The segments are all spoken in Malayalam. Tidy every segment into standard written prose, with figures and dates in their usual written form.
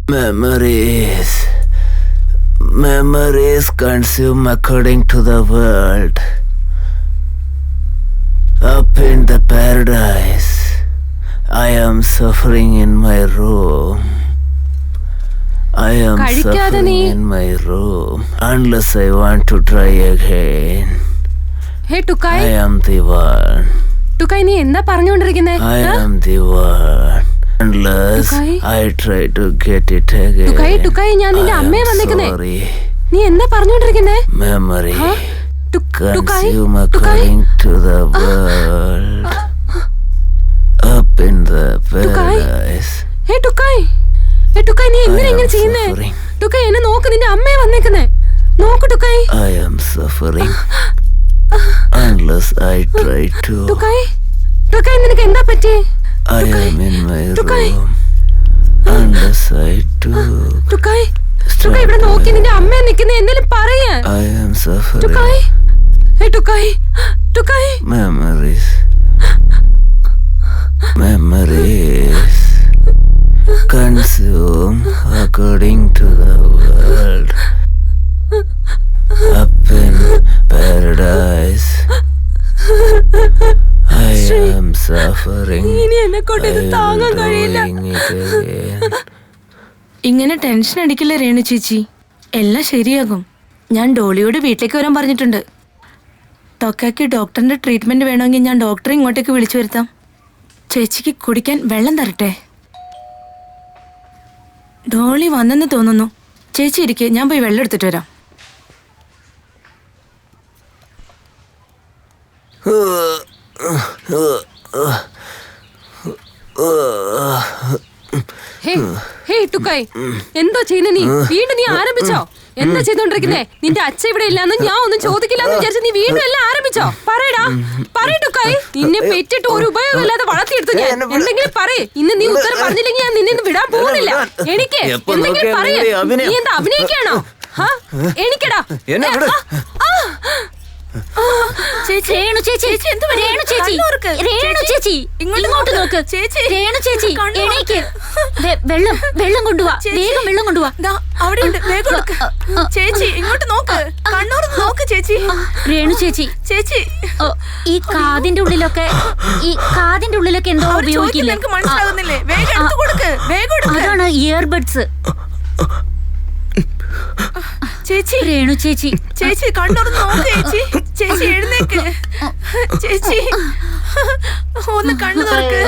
Memories consume according to the world. Up in the paradise, I am suffering in my room. I am suffering in my room unless I want to try again. Hey Tukai. I am the one. Tukai, നീ എന്താ പറഞ്ഞുകൊണ്ടിരിക്കുന്നേ? I am the one. Unless I try to get it again. Tukai, ഞാൻ നിന്റെ അമ്മയെ വന്നിരിക്കുന്നേ. നീ എന്താ പറഞ്ഞുകൊണ്ടിരിക്കുന്നേ? Memory consume according to the world. Up in the paradise. Hey Tukai, നീ എന്തിനാ ഇങ്ങനെ ചെയ്യുന്നേ? Tukai, എന്നെ നോക്ക്, നിന്റെ അമ്മയെ വന്നിരിക്കുന്നേ. നോക്ക് Tukai. I am suffering unless I try to. Tukai, നിനക്ക് എന്താ പറ്റി? I am in my room unless I do. Tukai, ഇവിടെ നോക്കി, നിന്റെ അമ്മ നിൽക്കുന്നേ, എന്തെങ്കിലും പറയേ. I am suffering. Tukai. Memories consume according to the world. Up in paradise, I am suffering. ഇങ്ങനെ ടെൻഷൻ അടിക്കില്ല രേണു ചേച്ചി, എല്ലാം ശരിയാകും. ഞാൻ ഡോളിയോട് വീട്ടിലേക്ക് വരാൻ പറഞ്ഞിട്ടുണ്ട്. തൊക്കയ്ക്ക് ഡോക്ടറിന്റെ ട്രീറ്റ്മെന്റ് വേണമെങ്കിൽ ഞാൻ ഡോക്ടറെ ഇങ്ങോട്ടേക്ക് വിളിച്ചു വരുത്താം. ചേച്ചിക്ക് കുടിക്കാൻ വെള്ളം തരട്ടെ? ഡോളി വന്നെന്ന് തോന്നുന്നു. ചേച്ചി ഇരിക്കെ, ഞാൻ പോയി വെള്ളം എടുത്തിട്ട് വരാം. Tukai, എന്താ ചെയ്യുന്നേ നീ? വീണ്ടും നീ ആരംഭിച്ചോ? എന്താ ചെയ്തോണ്ടിരിക്കുന്നേ? നിന്റെ അച്ഛൻ ഇവിടെ ഇല്ലാന്ന് ഞാൻ ഒന്നും ചോദിക്കില്ലാന്ന് വിചാരിച്ചു നീ വീണ്ടും എല്ലാം ആരംഭിച്ചോ? പറയടാ, Tukai. നിന്നെ പെറ്റിട്ട് ഒരു ഉപയോഗമില്ലാതെ വളർത്തിയെടുത്തു ഞാൻ. എന്തെങ്കിലും പറയേ. ഇന്ന് നീ ഉത്തരം പറഞ്ഞില്ലെങ്കിൽ ഞാൻ നിന്നെ വിടാൻ പോകുന്നില്ല. എനിക്ക് എന്തെങ്കിലും പറയേ. നീ എന്താ അഭിനയിക്കാണോ? എനിക്കടാ. രേണു ചേച്ചി, ഇങ്ങോട്ട് നോക്ക്. രേണു ചേച്ചി, എണീക്ക്. വെള്ളം കൊണ്ടുവാ, വേഗം വെള്ളം കൊണ്ടുവാ. ചേച്ചി ഇങ്ങോട്ട് നോക്ക്, കണ്ണൂർന്ന് നോക്ക് ചേച്ചി. രേണു ചേച്ചി, ഈ കാതിന്റെ ഉള്ളിലൊക്കെ എന്തോ ഉപയോഗിക്കില്ലേ? അതാണ് ഇയർബഡ്സ്. ചേച്ചി, രേണു ചേച്ചി, കണ്ണൂർന്ന് നോക്ക് ചേച്ചി. ചേച്ചി എഴുന്നേക്ക്. ചേച്ചി ഒന്ന് കണ്ണു തുറക്ക്.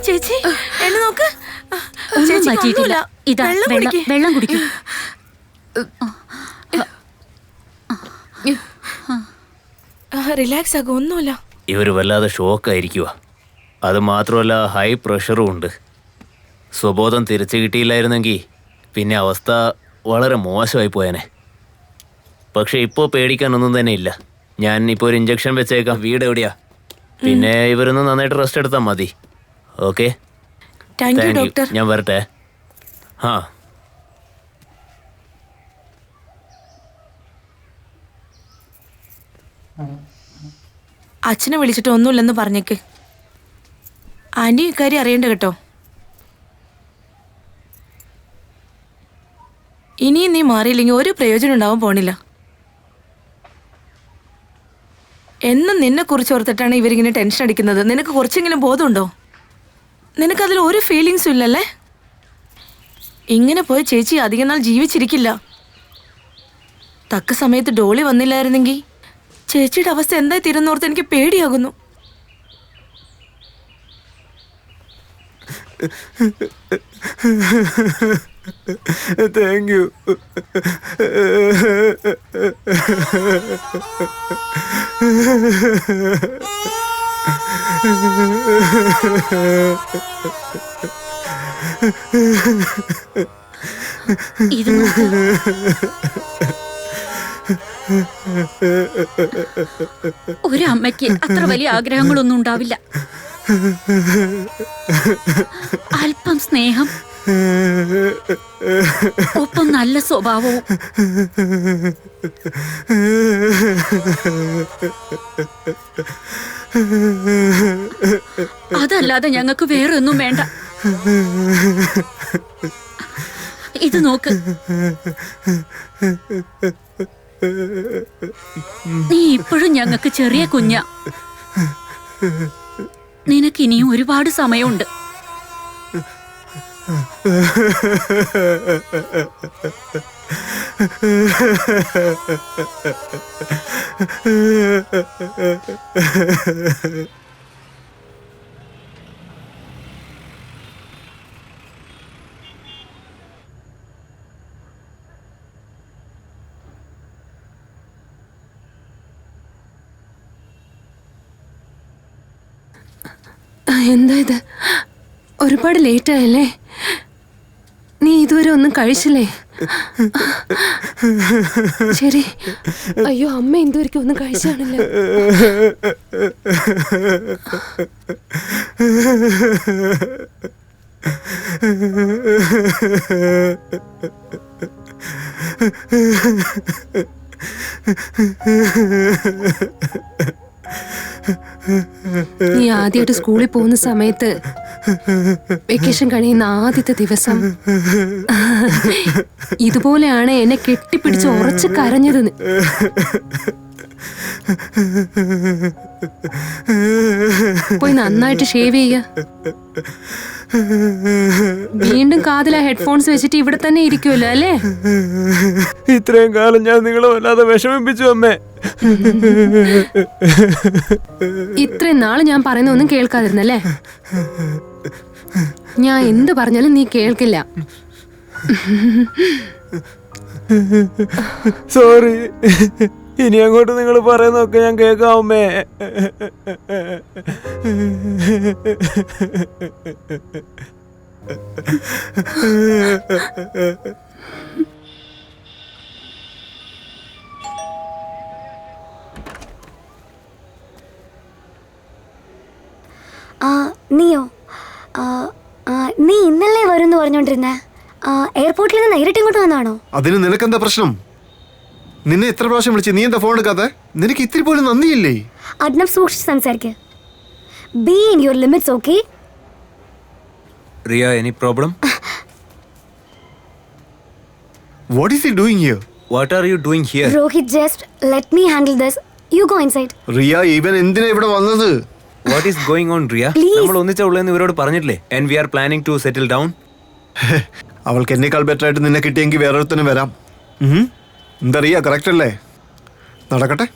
ചേച്ചി എന്നെ നോക്ക്. ഇതാ വെള്ളം കുടിക്കും. റിലാക്സ് ആകും, ഒന്നുമില്ല. ഇവര് വല്ലാതെ ഷോക്കായിരിക്കുക. അത് മാത്രമല്ല, ഹൈ പ്രഷറും ഉണ്ട്. സ്വബോധം തിരിച്ചു കിട്ടിയില്ലായിരുന്നെങ്കിൽ പിന്നെ അവസ്ഥ വളരെ മോശമായി പോയേനെ. പക്ഷെ ഇപ്പോൾ പേടിക്കാനൊന്നും തന്നെ ഇല്ല. ഞാൻ ഇപ്പോൾ ഒരു ഇഞ്ചക്ഷൻ വെച്ചേക്കാം. വീട് എവിടെയാ? പിന്നെ ഇവരൊന്ന് നന്നായിട്ട് റെസ്റ്റ് എടുത്താൽ മതി. Okay, thank you doctor. ഞാൻ വരട്ടെ. അച്ഛനെ വിളിച്ചിട്ട് ഒന്നുമില്ലെന്ന് പറഞ്ഞേക്ക്. ആന്റി ഇക്കാര്യം അറിയണ്ട കേട്ടോ. ഇനിയും നീ മാറിയില്ലെങ്കിൽ ഒരു പ്രയോജനം ഉണ്ടാവാൻ പോണില്ല. എന്നും നിന്നെ കുറിച്ച് ഓർത്തിട്ടാണ് ഇവരിങ്ങനെ ടെൻഷൻ അടിക്കുന്നത്. നിനക്ക് കുറച്ചെങ്കിലും ബോധമുണ്ടോ? നിനക്കതിൽ ഒരു ഫീലിങ്സും ഇല്ലല്ലേ? ഇങ്ങനെ പോയി ചേച്ചി അധികം നാൾ ജീവിച്ചിരിക്കില്ല. തക്ക സമയത്ത് ഡോളി വന്നില്ലായിരുന്നെങ്കിൽ ചേച്ചിയുടെ അവസ്ഥ എന്തായി തീരുന്നോർത്ത് എനിക്ക് പേടിയാകുന്നു. Thank you. ഇത് ഒരു അമ്മയ്ക്ക് അത്ര വലിയ ആഗ്രഹങ്ങളൊന്നും ഉണ്ടാവില്ല. അല്പം സ്നേഹം, ഒപ്പം നല്ല സ്വഭാവവും. അതല്ലാതെ ഞങ്ങൾക്ക് വേറെ ഒന്നും വേണ്ട. ഇത് നോക്ക്, നീ ഇപ്പോഴും ഞങ്ങൾക്ക് ചെറിയ കുഞ്ഞാ. നിനക്ക് ഇനിയും ഒരുപാട് സമയമുണ്ട്. എന്താ ഇത്? ഒരുപാട് ലേറ്റ് ആയല്ലേ? നീ ഇതുവരെ ഒന്നും കഴിച്ചില്ലേ? ശരി. അയ്യോ, അമ്മ എന്തുവരെയ്ക്കും ഒന്നും കഴിച്ചാണല്ലോ. നീ ആദ്യമായിട്ട് സ്കൂളിൽ പോകുന്ന സമയത്ത്, വെക്കേഷൻ കഴിയുന്ന ആദ്യത്തെ ദിവസം ഇതുപോലെയാണ് എന്നെ കെട്ടിപ്പിടിച്ച് ഉറച്ച് കരഞ്ഞത്. പോയി നന്നായിട്ട് ഷേവ് ചെയ്യ. വീണ്ടും കാതില ഹെഡ്ഫോൺസ് വെച്ചിട്ട് ഇവിടെ തന്നെ ഇരിക്കുമല്ലോ അല്ലേ? ഇത്രയും കാലം ഞാൻ നിങ്ങളെ വല്ലാതെ വിഷമിപ്പിച്ചു അമ്മേ. ഇത്രയും നാള് ഞാൻ പറയുന്ന ഒന്നും കേൾക്കാതിരുന്നല്ലേ? ഞാൻ എന്ത് പറഞ്ഞാലും നീ കേൾക്കില്ല. സോറി. ഇനി അങ്ങോട്ട് നിങ്ങൾ പറയുന്നൊക്കെ ഞാൻ കേൾക്കാം അമ്മേ. നീയോ? നീ ഇന്നല്ലേ വരുമെന്ന് പറഞ്ഞോണ്ടിരുന്നേ? എയർപോർട്ടിൽ നിന്ന് നേരിട്ട് ഇങ്ങോട്ട് വന്നാണോ? അതിന് നിനക്കെന്താ പ്രശ്നം? നിന്നെ എത്ര പ്രാവശ്യം വിളിച്ചു, നീ എന്താ ഫോൺ എടുക്കാതെ? നിനക്ക് ഇത്തിരി പോലും നന്ദിയില്ലേ? അഡ്നം, സൂക്ഷിച്ച് സംസാരിക്ക്. Be in your limits, okay? Riya, any problem? What is he doing here? What are you doing here? Rohit, just let me handle this. You go inside. Riya, ഇവൻ എന്തിനാ ഇവിടെ വന്നത്? What is going on, Riya? Please. നമ്മൾ ഒന്നിച്ചുള്ളതെന്ന് ഇവരോട് പറഞ്ഞിട്ടില്ലേ? And we are planning to settle down. അവൾക്ക് എന്നേക്കാൾ ബെറ്റർ ആയിട്ട് നിന്നെ കിട്ടിയെങ്കിൽ വേറൊരുത്തന് വരാം. എന്താ റിയ, കറക്റ്റ് അല്ലേ? നടക്കട്ടെ.